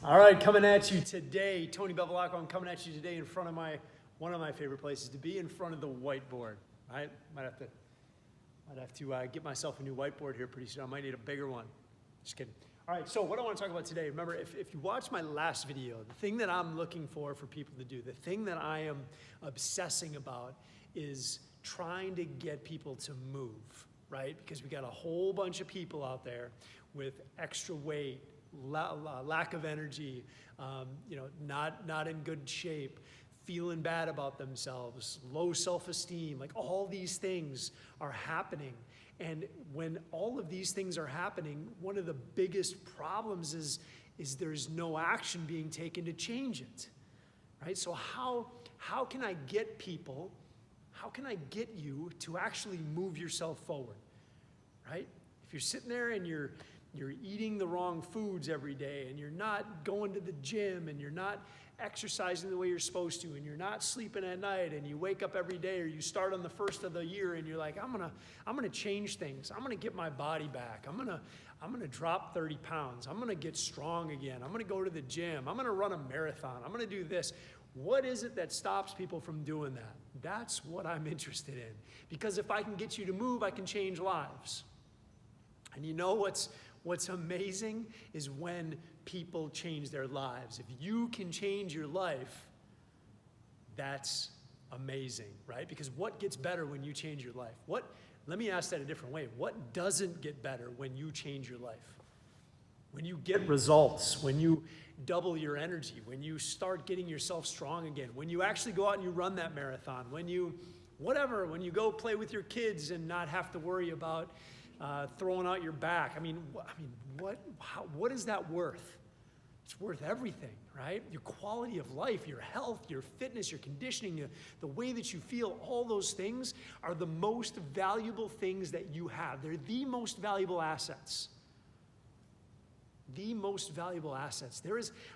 All right, coming at you today, Tony Bevilacqua. I'm coming at you today in front of one of my favorite places to be, in front of the whiteboard. Right? Might have to get myself a new whiteboard here pretty soon. I might need a bigger one. Just kidding. All right, so what I want to talk about today, remember, if you watched my last video, the thing that I'm looking for people to do, the thing that I am obsessing about is trying to get people to move, right? Because we got a whole bunch of people out there with extra weight, lack of energy, not in good shape, feeling bad about themselves, low self-esteem, like all these things are happening. And when all of these things are happening, one of the biggest problems is there's no action being taken to change it, right? So how can I get people, how can I get you to actually move yourself forward, right? If you're sitting there and you're eating the wrong foods every day, and you're not going to the gym, and you're not exercising the way you're supposed to, and you're not sleeping at night, and you wake up every day, or you start on the first of the year and you're like, I'm gonna change things. I'm gonna get my body back. I'm gonna drop 30 pounds. I'm gonna get strong again. I'm gonna go to the gym. I'm gonna run a marathon. I'm gonna do this. What is it that stops people from doing that? That's what I'm interested in. Because if I can get you to move, I can change lives. And you know what's amazing is when people change their lives. If you can change your life, that's amazing, right? Because what gets better when you change your life? Let me ask that a different way. What doesn't get better when you change your life? When you get results, when you double your energy, when you start getting yourself strong again, when you actually go out and you run that marathon, when you go play with your kids and not have to worry about throwing out your back. What is that worth? It's worth everything, right? Your quality of life, your health, your fitness, your conditioning, the way that you feel, all those things are the most valuable things that you have. They're the most valuable assets. The most valuable assets.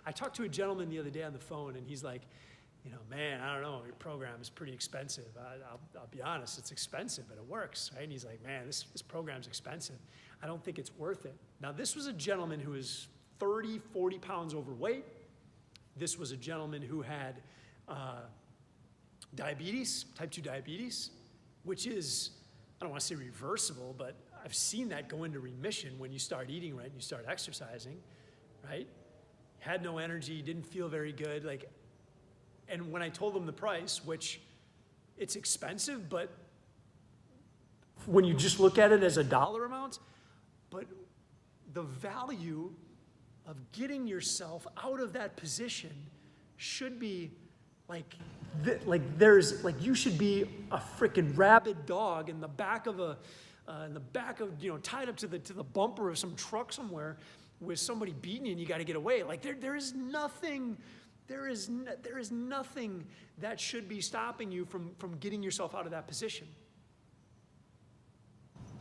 I talked to a gentleman the other day on the phone, and he's like, man, I don't know, your program is pretty expensive. I'll be honest, it's expensive, but it works, right? And he's like, man, this program's expensive. I don't think it's worth it. Now, this was a gentleman who was 30, 40 pounds overweight. This was a gentleman who had diabetes, type 2 diabetes, which is, I don't want to say reversible, but I've seen that go into remission when you start eating right and you start exercising, right? Had no energy, didn't feel very good, and when I told him the price, which it's expensive, but when you just look at it as a dollar amount, but the value of getting yourself out of that position should be you should be a freaking rabid dog in the back of tied up to the bumper of some truck somewhere with somebody beating you, and you got to get away. There is nothing that should be stopping you from getting yourself out of that position,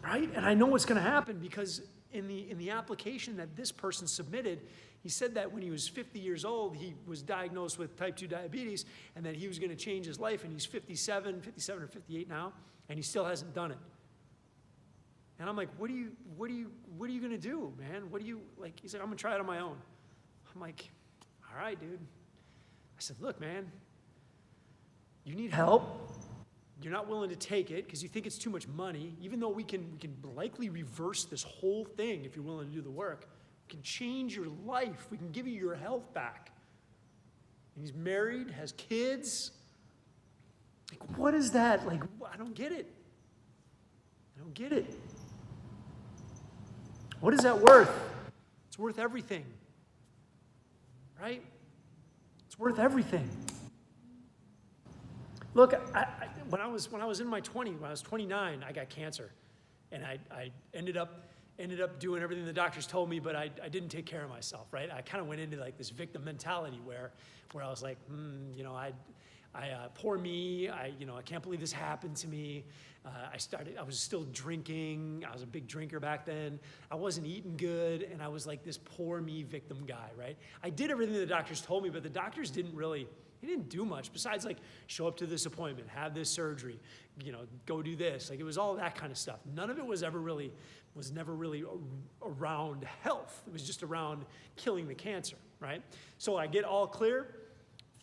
right? And I know what's going to happen because in the application that this person submitted, he said that when he was 50 years old, he was diagnosed with type 2 diabetes, and that he was going to change his life, and he's 57 or 58 now, and he still hasn't done it. And I'm like, what are you going to do, man? He's like, I'm going to try it on my own. I'm like, all right, dude. I said, look, man, you need help. You're not willing to take it because you think it's too much money, even though we can likely reverse this whole thing if you're willing to do the work. We can change your life. We can give you your health back. And he's married, has kids. What is that? I don't get it. What is that worth? It's worth everything, right? It's worth everything. Look, when I was in my 20s, when I was 29, I got cancer, and I ended up doing everything the doctors told me, but I didn't take care of myself, right? I kind of went into this victim mentality where I was like, poor me. I can't believe this happened to me. I was still drinking. I was a big drinker back then. I wasn't eating good, and I was like this poor me victim guy, right? I did everything the doctors told me, but the doctors didn't do much besides show up to this appointment, have this surgery, go do this. It was all that kind of stuff. None of it was ever really was never really around health. It was just around killing the cancer, right? So I get all clear,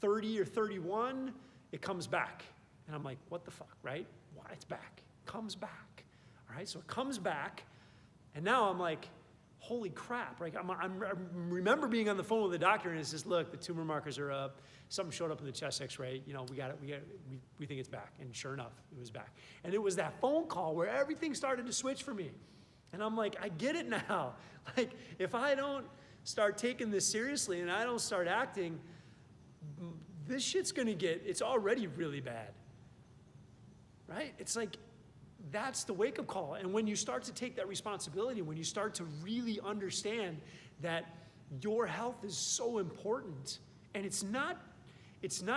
30 or 31, it comes back. And I'm like, what the fuck, right? Why? It's back. It comes back. All right, so it comes back, and now I'm like, holy crap, right? I remember being on the phone with the doctor, and it says, look, the tumor markers are up. Something showed up in the chest x-ray. You know, we think it's back. And sure enough, it was back. And it was that phone call where everything started to switch for me. And I'm like, I get it now. Like, if I don't start taking this seriously and I don't start acting, this shit's gonna it's already really bad, right? It's like, that's the wake-up call. And when you start to take that responsibility, when you start to really understand that your health is so important, and it's not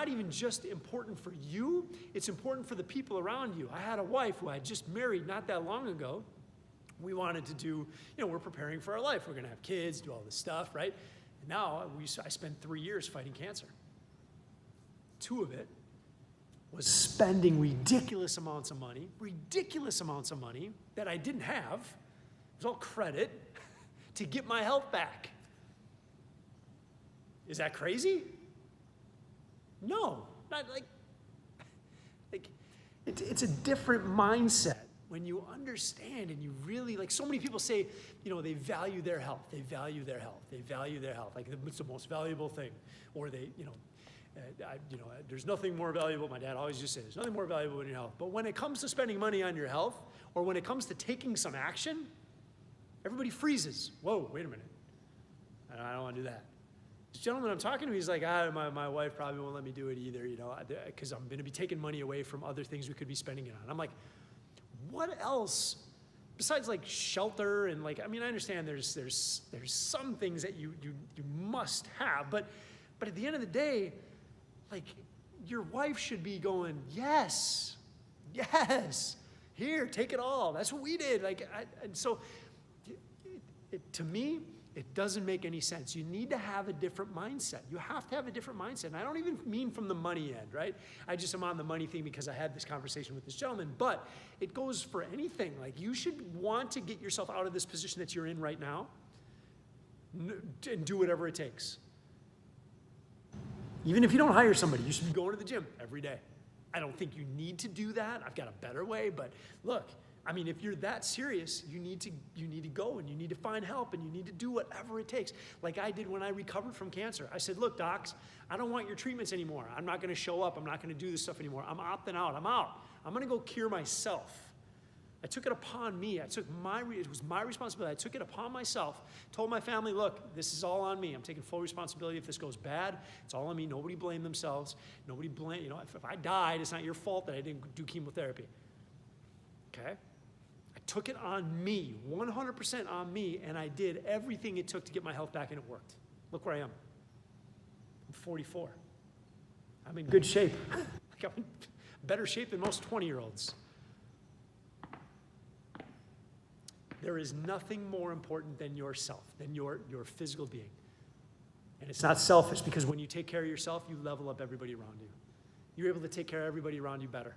even just important for you, it's important for the people around you. I had a wife who I just married not that long ago. We wanted to do, we're preparing for our life. We're gonna have kids, do all this stuff, right? And now I spent 3 years fighting cancer. 2 of it was spending ridiculous amounts of money that I didn't have. It was all credit to get my health back. Is that crazy? No, not like it's a different mindset when you understand and you really, like so many people say, they value their health. They value their health. They value their health. Like it's the most valuable thing. Or they, there's nothing more valuable. My dad always just said, there's nothing more valuable than your health. But when it comes to spending money on your health, or when it comes to taking some action, everybody freezes. Whoa, wait a minute. I don't want to do that. This gentleman I'm talking to, he's like, my wife probably won't let me do it either, because I'm going to be taking money away from other things we could be spending it on. I'm like, what else besides like shelter and like, I understand there's some things that you must have, but at the end of the day, like your wife should be going, yes, here, take it all. That's what we did. And so to me, it doesn't make any sense. You need to have a different mindset. You have to have a different mindset. And I don't even mean from the money end, right? I just am on the money thing because I had this conversation with this gentleman, but it goes for anything. Like you should want to get yourself out of this position that you're in right now and do whatever it takes. Even if you don't hire somebody, you should be going to the gym every day. I don't think you need to do that. I've got a better way, but look, if you're that serious, you need to go and you need to find help and you need to do whatever it takes. Like I did when I recovered from cancer. I said, look, docs, I don't want your treatments anymore. I'm not gonna show up. I'm not gonna do this stuff anymore. I'm opting out. I'm out. I'm gonna go cure myself. I took it upon me. It was my responsibility. I took it upon myself, told my family, look, this is all on me. I'm taking full responsibility. If this goes bad, it's all on me. Nobody blame themselves. Nobody blame, if I died, it's not your fault that I didn't do chemotherapy. Okay? I took it on me, 100% on me, and I did everything it took to get my health back, and it worked. Look where I am. I'm 44. I'm in good shape. I'm in better shape than most 20-year-olds. There is nothing more important than yourself, than your physical being. And it's not selfish, because when you take care of yourself, you level up everybody around you. You're able to take care of everybody around you better.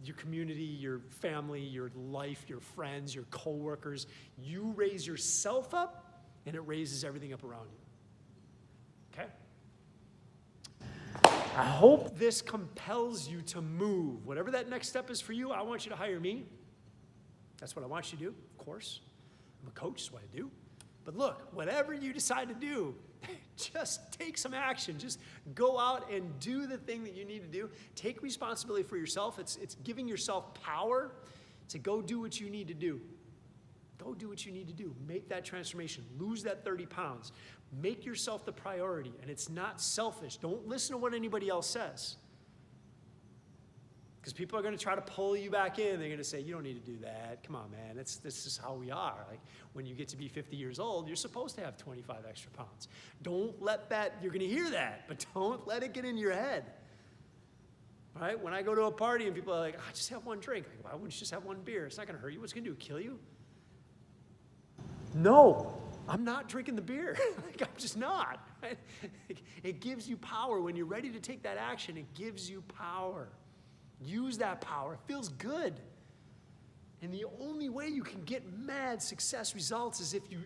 Your community, your family, your life, your friends, your coworkers. You raise yourself up, and it raises everything up around you. Okay? I hope this compels you to move. Whatever that next step is for you, I want you to hire me. That's what I want you to do, of course. I'm a coach, that's what I do. But look, whatever you decide to do, just take some action. Just go out and do the thing that you need to do. Take responsibility for yourself. It's giving yourself power to go do what you need to do. Go do what you need to do. Make that transformation. Lose that 30 pounds. Make yourself the priority. And it's not selfish. Don't listen to what anybody else says. Because people are going to try to pull you back in. They're going to say, you don't need to do that. Come on, man. This is how we are. Like, when you get to be 50 years old, you're supposed to have 25 extra pounds. Don't let that, you're going to hear that, but don't let it get in your head. All right? When I go to a party and people are like, just have one drink. Like, why wouldn't you just have one beer? It's not going to hurt you. What's it going to do? Kill you? No. I'm not drinking the beer. Like, I'm just not. Right? It gives you power. When you're ready to take that action, it gives you power. Use that power. It feels good. And the only way you can get mad success results is if you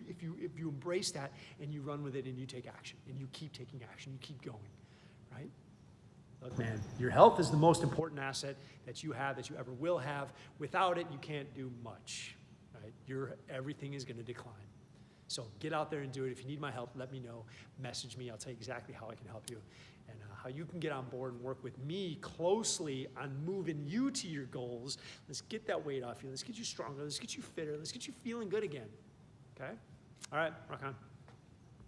embrace that and you run with it and you take action and you keep taking action, you keep going, right? Look, man, your health is the most important asset that you have, that you ever will have. Without it, you can't do much, right? Everything is going to decline. So get out there and do it. If you need my help, let me know. Message me. I'll tell you exactly how I can help you and how you can get on board and work with me closely on moving you to your goals. Let's get that weight off you. Let's get you stronger. Let's get you fitter. Let's get you feeling good again. Okay? All right, rock on.